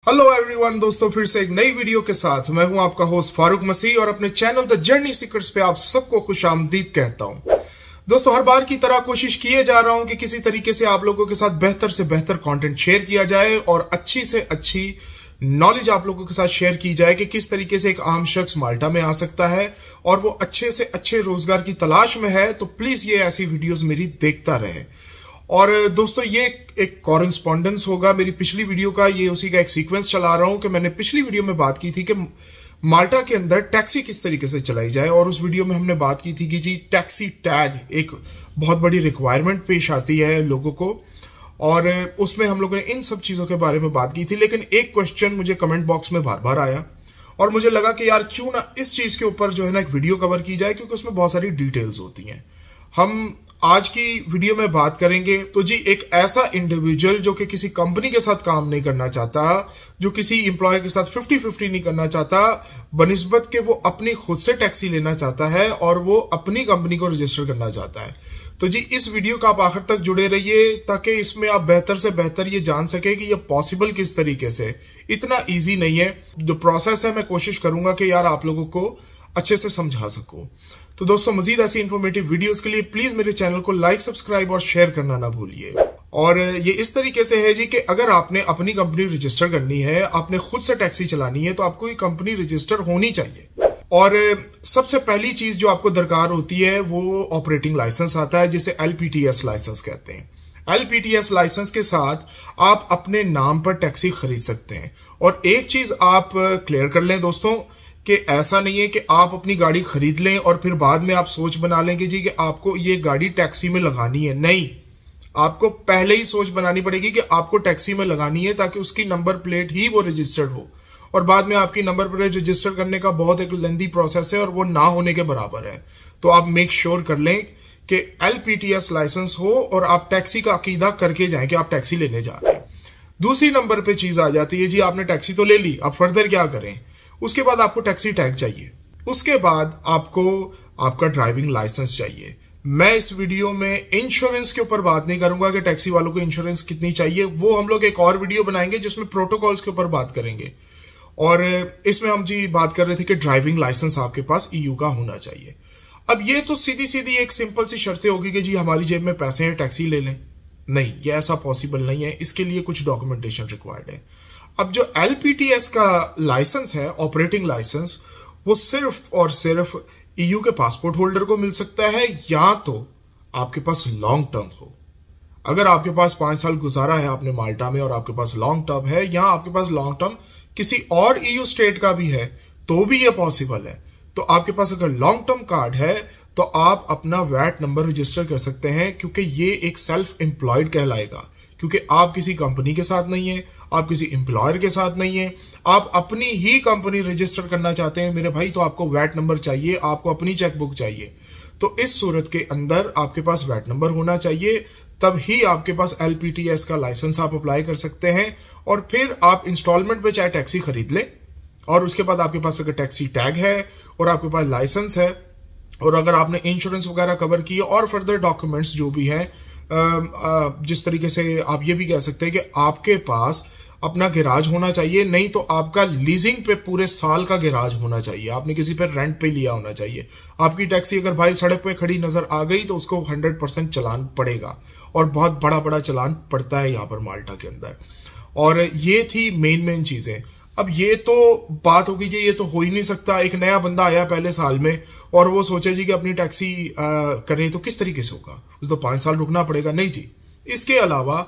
Hello everyone दोस्तों, फिर से एक नई वीडियो के साथ मैं हूं आपका होस्ट फारूक मसीह और अपने चैनल द जर्नी सीक्रेट्स पे आप सबको खुशामदीद कहता हूं। दोस्तों, हर बार की तरह कोशिश किए जा रहा हूं कि किसी तरीके से आप लोगों के साथ बेहतर से बेहतर कंटेंट शेयर किया जाए और अच्छी से अच्छी नॉलेज आप लोगों के साथ शेयर की जाए कि किस तरीके से एक आम शख्स माल्टा में आ सकता है और वो अच्छे से अच्छे रोजगार की तलाश में है। तो प्लीज ये ऐसी वीडियोस मेरी देखता रहे। और दोस्तों, ये एक कॉरेस्पॉन्डेंस होगा मेरी पिछली वीडियो का, ये उसी का एक सीक्वेंस चला रहा हूं कि मैंने पिछली वीडियो में बात की थी कि माल्टा के अंदर टैक्सी किस तरीके से चलाई जाए। और उस वीडियो में हमने बात की थी कि जी टैक्सी टैग एक बहुत बड़ी रिक्वायरमेंट पेश आती है लोगों को, और उसमें हम लोगों ने इन सब चीजों के बारे में बात की थी। लेकिन एक क्वेश्चन मुझे कमेंट बॉक्स में बार बार आया और मुझे लगा कि यार क्यों ना इस चीज के ऊपर जो है ना एक वीडियो कवर की जाए, क्योंकि उसमें बहुत सारी डिटेल्स होती हैं। हम आज की वीडियो में बात करेंगे तो जी एक ऐसा इंडिविजुअल जो कि किसी कंपनी के साथ काम नहीं करना चाहता, जो किसी एम्प्लॉयर के साथ 50-50 नहीं करना चाहता, बनिस्बत के वो अपनी खुद से टैक्सी लेना चाहता है और वो अपनी कंपनी को रजिस्टर करना चाहता है। तो जी इस वीडियो का आप आखिर तक जुड़े रहिए ताकि इसमें आप बेहतर से बेहतर ये जान सके कि ये पॉसिबल किस तरीके से। इतना ईजी नहीं है जो प्रोसेस है, मैं कोशिश करूंगा कि यार आप लोगों को अच्छे से समझा सकूं। तो दोस्तों, मजीद ऐसी इंफॉर्मेटिव वीडियोस के लिए प्लीज मेरे चैनल को लाइक, सब्सक्राइब और शेयर करना ना भूलिए। और ये इस तरीके से है जी कि अगर आपने अपनी कंपनी रजिस्टर करनी है, आपने खुद से टैक्सी चलानी है, तो आपको ये कंपनी रजिस्टर होनी चाहिए। और सबसे पहली चीज जो आपको दरकार होती है वो ऑपरेटिंग लाइसेंस आता है, जिसे LPTS लाइसेंस कहते हैं। LPTS लाइसेंस के साथ आप अपने नाम पर टैक्सी खरीद सकते हैं। और एक चीज आप क्लियर कर लें दोस्तों कि ऐसा नहीं है कि आप अपनी गाड़ी खरीद लें और फिर बाद में आप सोच बना लेंगे जी कि आपको ये गाड़ी टैक्सी में लगानी है। नहीं, आपको पहले ही सोच बनानी पड़ेगी कि आपको टैक्सी में लगानी है ताकि उसकी नंबर प्लेट ही वो रजिस्टर्ड हो। और बाद में आपकी नंबर प्लेट रजिस्टर करने का बहुत एक लेंथी प्रोसेस है और वो ना होने के बराबर है। तो आप मेक श्योर कर लें कि LPTS लाइसेंस हो और आप टैक्सी का अकीदा करके जाएं कि आप टैक्सी लेने जा रहे हैं। दूसरी नंबर पे चीज आ जाती है जी आपने टैक्सी तो ले ली, अब फर्दर क्या करें। उसके बाद आपको टैक्सी टैग चाहिए, उसके बाद आपको आपका ड्राइविंग लाइसेंस चाहिए। मैं इस वीडियो में इंश्योरेंस के ऊपर बात नहीं करूंगा कि टैक्सी वालों को इंश्योरेंस कितनी चाहिए, वो हम लोग एक और वीडियो बनाएंगे जिसमें प्रोटोकॉल्स के ऊपर बात करेंगे। और इसमें हम जी बात कर रहे थे कि ड्राइविंग लाइसेंस आपके पास EU का होना चाहिए। अब ये तो सीधी सीधी एक सिंपल सी शर्तें होगी कि जी हमारी जेब में पैसे हैं, टैक्सी ले लें। नहीं, ये ऐसा पॉसिबल नहीं है, इसके लिए कुछ डॉक्यूमेंटेशन रिक्वायर्ड है। अब जो LPTS का लाइसेंस है, ऑपरेटिंग लाइसेंस, वो सिर्फ और सिर्फ EU के पासपोर्ट होल्डर को मिल सकता है या तो आपके पास लॉन्ग टर्म हो। अगर आपके पास 5 साल गुजारा है आपने माल्टा में और आपके पास लॉन्ग टर्म है, या आपके पास लॉन्ग टर्म किसी और EU स्टेट का भी है, तो भी ये पॉसिबल है। तो आपके पास अगर लॉन्ग टर्म कार्ड है तो आप अपना वैट नंबर रजिस्टर कर सकते हैं, क्योंकि ये एक सेल्फ एम्प्लॉयड कहलाएगा, क्योंकि आप किसी कंपनी के साथ नहीं है, आप किसी एम्प्लॉयर के साथ नहीं है, आप अपनी ही कंपनी रजिस्टर करना चाहते हैं मेरे भाई, तो आपको वैट नंबर चाहिए, आपको अपनी चेकबुक चाहिए। तो इस सूरत के अंदर आपके पास वैट नंबर होना चाहिए, तब ही आपके पास LPTS का लाइसेंस आप अप्लाई कर सकते हैं। और फिर आप इंस्टॉलमेंट पे चाहे टैक्सी खरीद लें, और उसके बाद आपके पास अगर टैक्सी टैग है और आपके पास लाइसेंस है और अगर आपने इंश्योरेंस वगैरह कवर की और फर्दर डॉक्यूमेंट्स जो भी हैं, जिस तरीके से आप ये भी कह सकते हैं कि आपके पास अपना गैराज होना चाहिए, नहीं तो आपका लीजिंग पे पूरे साल का गैराज होना चाहिए, आपने किसी पे रेंट पे लिया होना चाहिए। आपकी टैक्सी अगर भाई सड़क पे खड़ी नजर आ गई तो उसको 100% चालान पड़ेगा, और बहुत बड़ा बड़ा चालान पड़ता है यहाँ पर माल्टा के अंदर। और ये थी मेन चीजें। अब ये तो बात होगी जी, ये तो हो ही नहीं सकता। एक नया बंदा आया पहले साल में और वो सोचे जी कि अपनी टैक्सी करे, तो किस तरीके से होगा, उसे तो 5 साल रुकना पड़ेगा। नहीं जी, इसके अलावा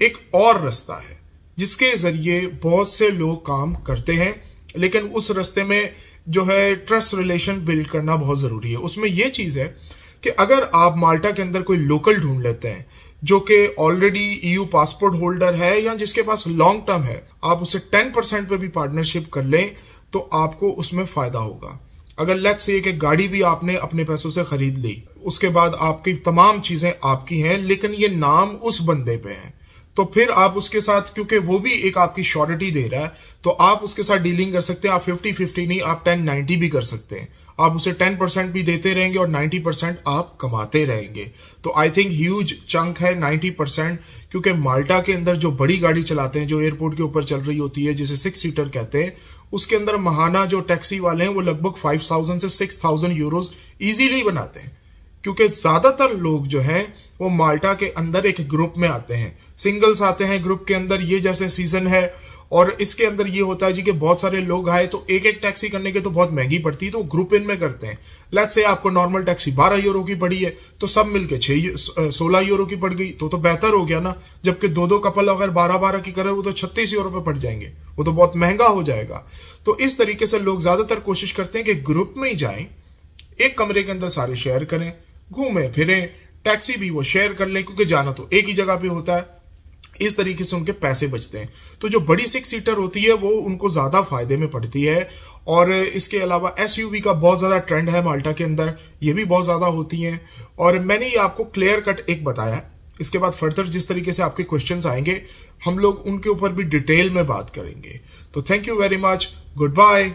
एक और रास्ता है जिसके जरिए बहुत से लोग काम करते हैं, लेकिन उस रास्ते में जो है ट्रस्ट रिलेशन बिल्ड करना बहुत जरूरी है। उसमें यह चीज है कि अगर आप माल्टा के अंदर कोई लोकल ढूंढ लेते हैं जो कि ऑलरेडी EU पासपोर्ट होल्डर है या जिसके पास लॉन्ग टर्म है, आप उसे 10% पे भी पार्टनरशिप कर लें तो आपको उसमें फायदा होगा। अगर लेट्स से कि गाड़ी भी आपने अपने पैसों से खरीद ली, उसके बाद आपकी तमाम चीजें आपकी हैं, लेकिन ये नाम उस बंदे पे है, तो फिर आप उसके साथ, क्योंकि वो भी एक आपकी श्योरिटी दे रहा है, तो आप उसके साथ डीलिंग कर सकते हैं। आप 50-50 नहीं, आप 10-90 भी कर सकते हैं। आप उसे 10% भी देते रहेंगे और 90% आप कमाते रहेंगे। तो आई थिंक ह्यूज चंक है 90%, क्योंकि माल्टा के अंदर जो बड़ी गाड़ी चलाते हैं, जो एयरपोर्ट के ऊपर चल रही होती है, जिसे 6 सीटर कहते हैं, उसके अंदर महाना जो टैक्सी वाले हैं वो लगभग 5,000 से 6,000 यूरोज इजीली बनाते हैं। क्योंकि ज्यादातर लोग जो हैं वो माल्टा के अंदर एक ग्रुप में आते हैं, सिंगल्स आते हैं ग्रुप के अंदर। ये जैसे सीजन है और इसके अंदर ये होता है जी कि बहुत सारे लोग आए तो एक एक टैक्सी करने के तो बहुत महंगी पड़ती है, तो ग्रुप इन में करते हैं। लेट्स से आपको नॉर्मल टैक्सी 12 यूरो की पड़ी है, तो सब मिलके 16 यूरो की पड़ गई, तो बेहतर हो गया ना। जबकि दो कपल अगर 12-12 की करे वो तो 36 यूरो पे पड़ जाएंगे, वो तो बहुत महंगा हो जाएगा। तो इस तरीके से लोग ज्यादातर कोशिश करते हैं कि ग्रुप में ही जाएं, एक कमरे के अंदर सारे शेयर करें, घूमें फिरें, टैक्सी भी वो शेयर कर लें, क्योंकि जाना तो एक ही जगह पे होता है। इस तरीके से उनके पैसे बचते हैं। तो जो बड़ी 6 सीटर होती है वो उनको ज्यादा फायदे में पड़ती है। और इसके अलावा एसयूवी का बहुत ज्यादा ट्रेंड है माल्टा के अंदर, ये भी बहुत ज्यादा होती हैं। और मैंने ये आपको क्लियर कट एक बताया। इसके बाद फर्दर जिस तरीके से आपके क्वेश्चंस आएंगे हम लोग उनके ऊपर भी डिटेल में बात करेंगे। तो thank you very much, good bye.